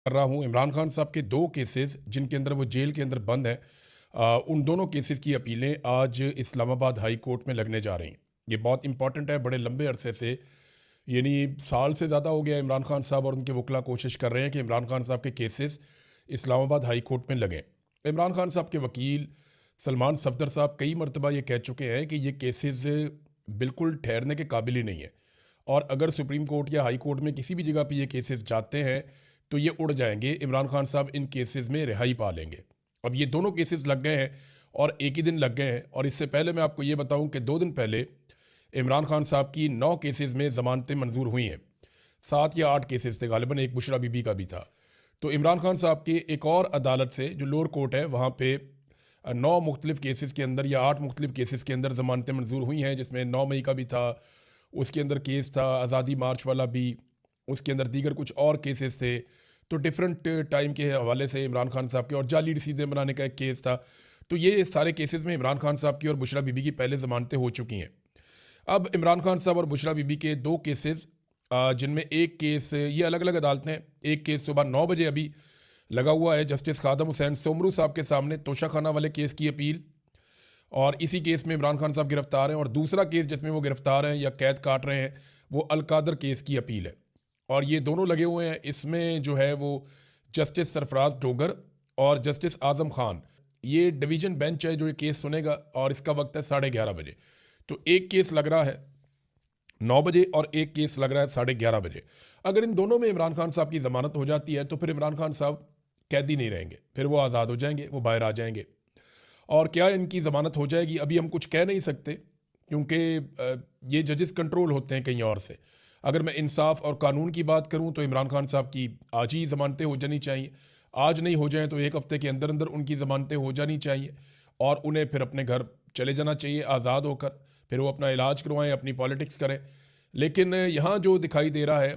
कर रहा हूँ इमरान खान साहब के दो केसेस जिनके अंदर वो जेल के अंदर बंद हैं। उन दोनों केसेस की अपीलें आज इस्लामाबाद हाई कोर्ट में लगने जा रही हैं। ये बहुत इंपॉर्टेंट है, बड़े लंबे अरसे से यानी साल से ज़्यादा हो गया इमरान खान साहब और उनके वकला कोशिश कर रहे हैं कि इमरान खान साहब के केसेस इस्लामाबाद हाई कोर्ट में लगें। इमरान खान साहब के वकील सलमान सफदर साहब कई मरतबा ये कह चुके हैं कि ये केसेस बिल्कुल ठहरने के काबिल ही नहीं है, और अगर सुप्रीम कोर्ट या हाई कोर्ट में किसी भी जगह पे ये केसेस जाते हैं तो ये उड़ जाएंगे। इमरान खान साहब इन केसेस में रिहाई पा लेंगे। अब ये दोनों केसेस लग गए हैं और एक ही दिन लग गए हैं। और इससे पहले मैं आपको ये बताऊं कि 2 दिन पहले इमरान खान साहब की 9 केसेस में ज़मानतें मंजूर हुई हैं। 7 या 8 केसेस थे, गालिबन एक बुशरा बीबी का भी था। तो इमरान खान साहब के एक और अदालत से जो लोअर कोर्ट है वहाँ पे 9 मुख्तलिफ केसेस के अंदर या 8 मुख्तलिफ केसेस के अंदर ज़मानतें मंजूर हुई हैं, जिसमें 9 मई का भी था, उसके अंदर केस था आज़ादी मार्च वाला भी, उसके अंदर दीगर कुछ और केसेस थे। तो डिफरेंट टाइम के हवाले से इमरान खान साहब के, और जाली रसीदें बनाने का एक केस था। तो ये सारे केसेस में इमरान खान साहब की और बुशरा बीबी की पहले ज़मानतें हो चुकी हैं। अब इमरान खान साहब और बुशरा बीबी के 2 केसेस, जिनमें एक केस, ये अलग अलग अदालतें हैं, एक केस सुबह 9 बजे अभी लगा हुआ है जस्टिस खादम हुसैन सोमरू साहब के सामने, तोशाखाना वाले केस की अपील, और इसी केस में इमरान खान साहब गिरफ्तार हैं। और दूसरा केस जिसमें वो गिरफ्तार हैं या कैद काट रहे हैं वो अलकादर केस की अपील है। और ये दोनों लगे हुए हैं। इसमें जो है वो जस्टिस सरफराज डोगर और जस्टिस आजम खान, ये डिवीज़न बेंच है जो ये केस सुनेगा, और इसका वक्त है 11:30 बजे। तो एक केस लग रहा है 9 बजे और एक केस लग रहा है 11:30 बजे। अगर इन दोनों में इमरान खान साहब की ज़मानत हो जाती है तो फिर इमरान खान साहब कैदी नहीं रहेंगे, फिर वो आज़ाद हो जाएंगे, वो बाहर आ जाएंगे। और क्या इनकी ज़मानत हो जाएगी अभी हम कुछ कह नहीं सकते, क्योंकि ये जजेस कंट्रोल होते हैं कहीं और से। अगर मैं इंसाफ और कानून की बात करूं तो इमरान खान साहब की आज ही ज़मानतें हो जानी चाहिए। आज नहीं हो जाएं तो एक हफ़्ते के अंदर अंदर उनकी ज़मानतें हो जानी चाहिए, और उन्हें फिर अपने घर चले जाना चाहिए आज़ाद होकर। फिर वो अपना इलाज करवाएं, अपनी पॉलिटिक्स करें। लेकिन यहाँ जो दिखाई दे रहा है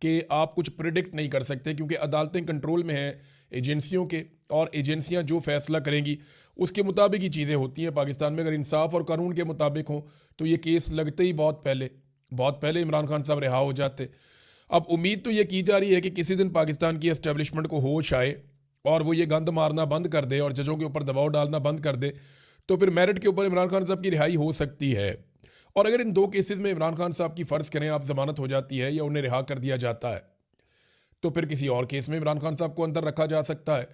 कि आप कुछ प्रिडिक्ट नहीं कर सकते, क्योंकि अदालतें कंट्रोल में हैं एजेंसियों के, और एजेंसियां जो फैसला करेंगी उसके मुताबिक ही चीज़ें होती हैं पाकिस्तान में। अगर इंसाफ और कानून के मुताबिक हो तो ये केस लगते ही बहुत पहले इमरान खान साहब रिहा हो जाते। अब उम्मीद तो ये की जा रही है कि किसी दिन पाकिस्तान की एस्टेब्लिशमेंट को होश आए और वो ये गंद मारना बंद कर दे और जजों के ऊपर दबाव डालना बंद कर दे, तो फिर मेरिट के ऊपर इमरान खान साहब की रिहाई हो सकती है। और अगर इन 2 केसेस में इमरान खान साहब की फ़र्ज़ करें आप ज़मानत हो जाती है या उन्हें रिहा कर दिया जाता है, तो फिर किसी और केस में इमरान खान साहब को अंदर रखा जा सकता है।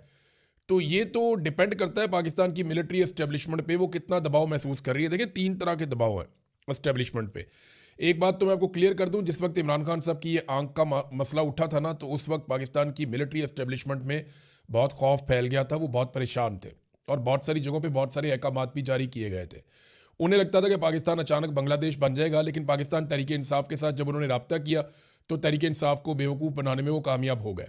तो ये तो डिपेंड करता है पाकिस्तान की मिलिट्री एस्टेब्लिशमेंट पे, वो कितना दबाव महसूस कर रही है। देखिए 3 तरह के दबाव है एस्टेब्लिशमेंट पे। एक बात तो मैं आपको क्लियर कर दूं, जिस वक्त इमरान खान साहब की ये आंख का मसला उठा था ना, तो उस वक्त पाकिस्तान की मिलिट्री एस्टेब्लिशमेंट में बहुत खौफ फैल गया था, वो बहुत परेशान थे, और बहुत सारी जगहों पे बहुत सारे अहकामात भी जारी किए गए थे। उन्हें लगता था कि पाकिस्तान अचानक बांग्लादेश बन जाएगा, लेकिन पाकिस्तान तहरीक इंसाफ के साथ जब उन्होंने रब्ता किया तो तहरीक इंसाफ को बेवकूफ़ बनाने में वो कामयाब हो गए।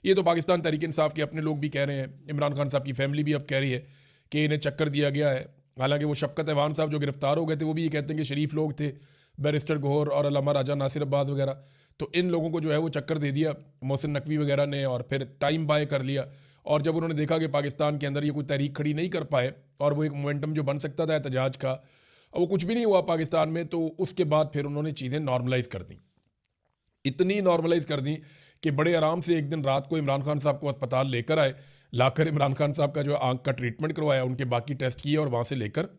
ये तो पाकिस्तान तहरीक इंसाफ के अपने लोग भी कह रहे हैं, इमरान खान साहब की फैमिली भी अब कह रही है कि इन्हें चक्कर दिया गया है। हालांकि वो शफकत अवान साहब जो गिरफ्तार हो गए थे वो भी ये कहते हैं कि शरीफ लोग थे, बैरिस्टर गौहर और अल्लामा राजा नासिर अब्बास वगैरह। तो इन लोगों को जो है वो चक्कर दे दिया मोहसिन नकवी वगैरह ने, और फिर टाइम बाय कर लिया। और जब उन्होंने देखा कि पाकिस्तान के अंदर ये कोई तहरीक खड़ी नहीं कर पाए और वो एक मोमेंटम जो बन सकता था एहतजाज का, वो कुछ भी नहीं हुआ पाकिस्तान में, तो उसके बाद फिर उन्होंने चीज़ें नॉर्मलाइज कर दी। इतनी नॉर्मलाइज कर दी कि बड़े आराम से एक दिन रात को इमरान खान साहब को अस्पताल लेकर आए, लाकर इमरान खान साहब का जो आंख का ट्रीटमेंट करवाया, उनके बाकी टेस्ट किए और वहाँ से लेकर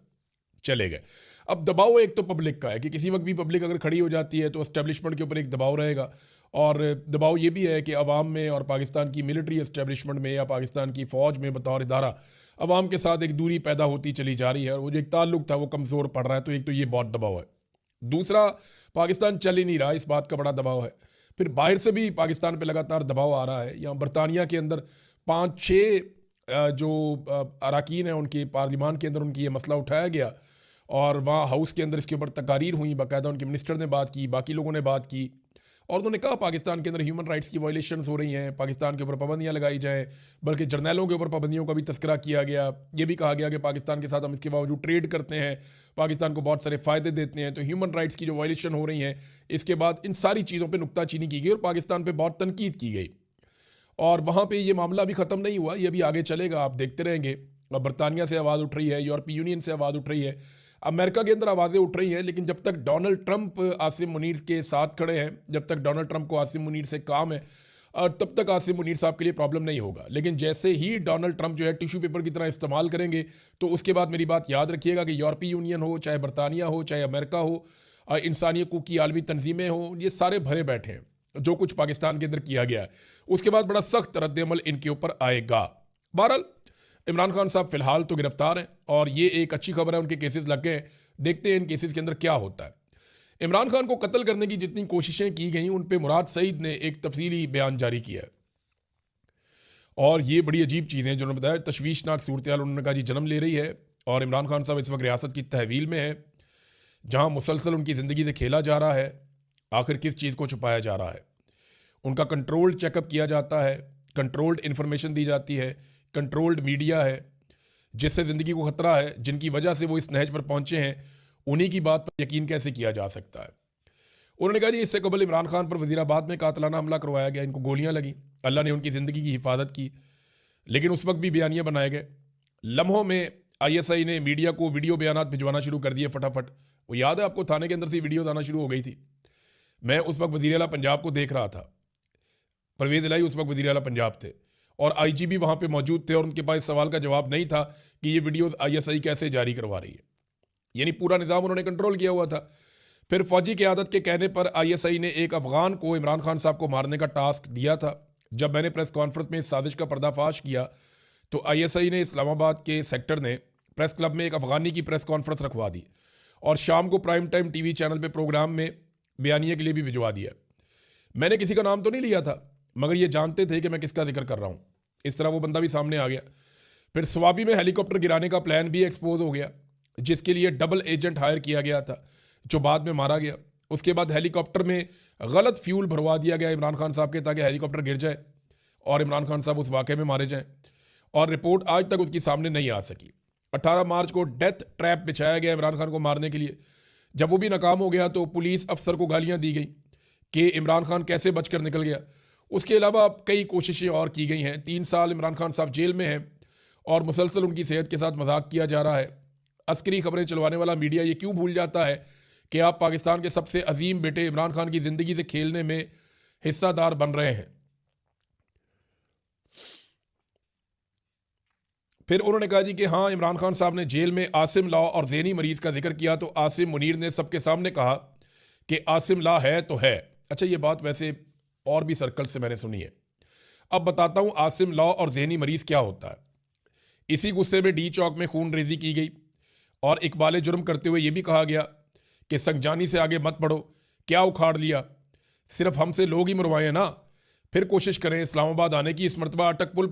चले गए। अब दबाव एक तो पब्लिक का है कि किसी वक्त भी पब्लिक अगर खड़ी हो जाती है तो एस्टेब्लिशमेंट के ऊपर एक दबाव रहेगा। और दबाव ये भी है कि अवाम में और पाकिस्तान की मिलिट्री एस्टेब्लिशमेंट में या पाकिस्तान की फ़ौज में बतौर इदारा अवाम के साथ एक दूरी पैदा होती चली जा रही है, और वो जो एक ताल्लुक था वो कमज़ोर पड़ रहा है। तो एक तो ये बहुत दबाव है। दूसरा, पाकिस्तान चल ही नहीं रहा, इस बात का बड़ा दबाव है। फिर बाहर से भी पाकिस्तान पे लगातार दबाव आ रहा है। यहाँ बरतानिया के अंदर 5-6 जो अरकान हैं उनके पार्लिमान के अंदर उनकी ये मसला उठाया गया, और वहाँ हाउस के अंदर इसके ऊपर तकारीर हुई, बाकायदा उनके मिनिस्टर ने बात की, बाकी लोगों ने बात की, और उन्होंने कहा पाकिस्तान के अंदर ह्यूमन राइट्स की वायलेशंस हो रही हैं, पाकिस्तान के ऊपर पाबंदियां लगाई जाएं। बल्कि जर्नैलों के ऊपर पाबंदियों का भी तस्करा किया गया। ये भी कहा गया कि पाकिस्तान के साथ हम इसके बावजूद ट्रेड करते हैं, पाकिस्तान को बहुत सारे फ़ायदे देते हैं, तो ह्यूमन राइट्स की जो वायलेशन हो रही हैं, इसके बाद इन सारी चीज़ों पर नुक्ताचीनी की गई और पाकिस्तान पर बहुत तनकीद की गई। और वहाँ पे ये मामला अभी ख़त्म नहीं हुआ, ये भी आगे चलेगा, आप देखते रहेंगे। बरतानिया से आवाज़ उठ रही है, यूरोपीय यूनियन से आवाज़ उठ रही है, अमेरिका के अंदर आवाज़ें उठ रही हैं। लेकिन जब तक डोनाल्ड ट्रंप आसिम मुनीर के साथ खड़े हैं, जब तक डोनाल्ड ट्रंप को आसिम मुनीर से काम है, तब तक आसिम मुनीर साहब के लिए प्रॉब्लम नहीं होगा। लेकिन जैसे ही डोनाल्ड ट्रंप जो है टिश्यू पेपर की तरह इस्तेमाल करेंगे, तो उसके बाद मेरी बात याद रखिएगा कि यूरोपीय यूनियन हो, चाहे बरतानिया हो, चाहे अमेरिका हो, इंसानी हकूक़ की आलमी तंजीमें हों, ये सारे भरे बैठे हैं जो कुछ पाकिस्तान के अंदर किया गया है। उसके बाद बड़ा सख्त रद्द-ए-अमल इनके ऊपर आएगा। बहरहाल इमरान खान साहब फिलहाल तो गिरफ्तार हैं और ये एक अच्छी खबर है, उनके केसेस लग गए। देखते हैं इन केसेस के अंदर क्या होता है। इमरान खान को कत्ल करने की जितनी कोशिशें की गई, उन पे मुराद सईद ने एक तफसीली बयान जारी किया है और ये बड़ी अजीब चीज़ें हैं जो उन्होंने बताया। तशवीशनाक सूरत हाल उन्होंने कहा जी जन्म ले रही है और इमरान खान साहब इस वक्त रियासत की तहवील में है, जहाँ मुसलसल उनकी ज़िंदगी से खेला जा रहा है। आखिर किस चीज़ को छुपाया जा रहा है? उनका कंट्रोल्ड चेकअप किया जाता है, कंट्रोल्ड इन्फॉर्मेशन दी जाती है, कंट्रोल्ड मीडिया है जिससे ज़िंदगी को ख़तरा है, जिनकी वजह से वो इस नहज पर पहुँचे हैं, उन्हीं की बात पर यकीन कैसे किया जा सकता है? उन्होंने कहा जी इससे कबल इमरान खान पर वज़ीराबाद में कातलाना हमला करवाया गया, इनको गोलियां लगी, अल्लाह ने उनकी ज़िंदगी की हिफाजत की, लेकिन उस वक्त भी बयानियाँ बनाए गए। लम्हों में ISI ने मीडिया को वीडियो बयानात भिजवाना शुरू कर दिए फटाफट। वो याद है आपको, थाने के अंदर से वीडियो आना शुरू हो गई थी। मैं उस वक्त वज़ीर आला पंजाब को देख रहा था, परवेज़ इलाही उस वक्त वज़ीर आला पंजाब थे और IG भी वहाँ पे मौजूद थे और उनके पास सवाल का जवाब नहीं था कि ये वीडियोस ISI कैसे जारी करवा रही है। यानी पूरा निज़ाम उन्होंने कंट्रोल किया हुआ था। फिर फौजी क़यादत के कहने पर ISI ने एक अफ़गान को इमरान खान साहब को मारने का टास्क दिया था। जब मैंने प्रेस कॉन्फ्रेंस में इस साजिश का पर्दाफाश किया तो ISI ने इस्लामाबाद के सेक्टर ने प्रेस क्लब में एक अफ़गानी की प्रेस कॉन्फ्रेंस रखवा दी और शाम को प्राइम टाइम TV चैनल पर प्रोग्राम में बयानिए के लिए भी भिजवा दिया। मैंने किसी का नाम तो नहीं लिया था, मगर ये जानते थे कि मैं किसका जिक्र कर रहा हूँ। इस तरह वो बंदा भी सामने आ गया। फिर स्वाबी में हेलीकॉप्टर गिराने का प्लान भी एक्सपोज हो गया, जिसके लिए डबल एजेंट हायर किया गया था, जो बाद में मारा गया। उसके बाद हेलीकॉप्टर में गलत फ्यूल भरवा दिया गया इमरान खान साहब के, ताकि हेलीकॉप्टर गिर जाए और इमरान खान साहब उस वाक़े में मारे जाएं, और रिपोर्ट आज तक उसकी सामने नहीं आ सकी। 18 मार्च को डेथ ट्रैप बिछाया गया इमरान खान को मारने के लिए। जब वो भी नाकाम हो गया तो पुलिस अफसर को गालियाँ दी गई कि इमरान खान कैसे बचकर निकल गया। उसके अलावा कई कोशिशें और की गई हैं। 3 साल इमरान खान साहब जेल में हैं और मुसलसल उनकी सेहत के साथ मजाक किया जा रहा है। अस्करी खबरें चलवाने वाला मीडिया ये क्यों भूल जाता है कि आप पाकिस्तान के सबसे अजीम बेटे इमरान खान की ज़िंदगी से खेलने में हिस्सादार बन रहे हैं। फिर उन्होंने कहा जी कि हाँ, इमरान खान साहब ने जेल में आसिम ला और ज़ैनी मरीज़ का जिक्र किया तो आसिम मुनीर ने सबके सामने कहा कि आसिम ला है तो है। अच्छा, ये बात वैसे और भी सर्कल से मैंने सुनी है। अब बताता हूँ आसिम ला और ज़ैनी मरीज़ क्या होता है। इसी गुस्से में डी चौक में खून रेजी की गई और इकबाल जुर्म करते हुए ये भी कहा गया कि संगजानी से आगे मत बढ़ो, क्या उखाड़ लिया, सिर्फ हमसे लोग ही मरवाए ना, फिर कोशिश करें इस्लामाबाद आने की। इस मरतबा अटक पुल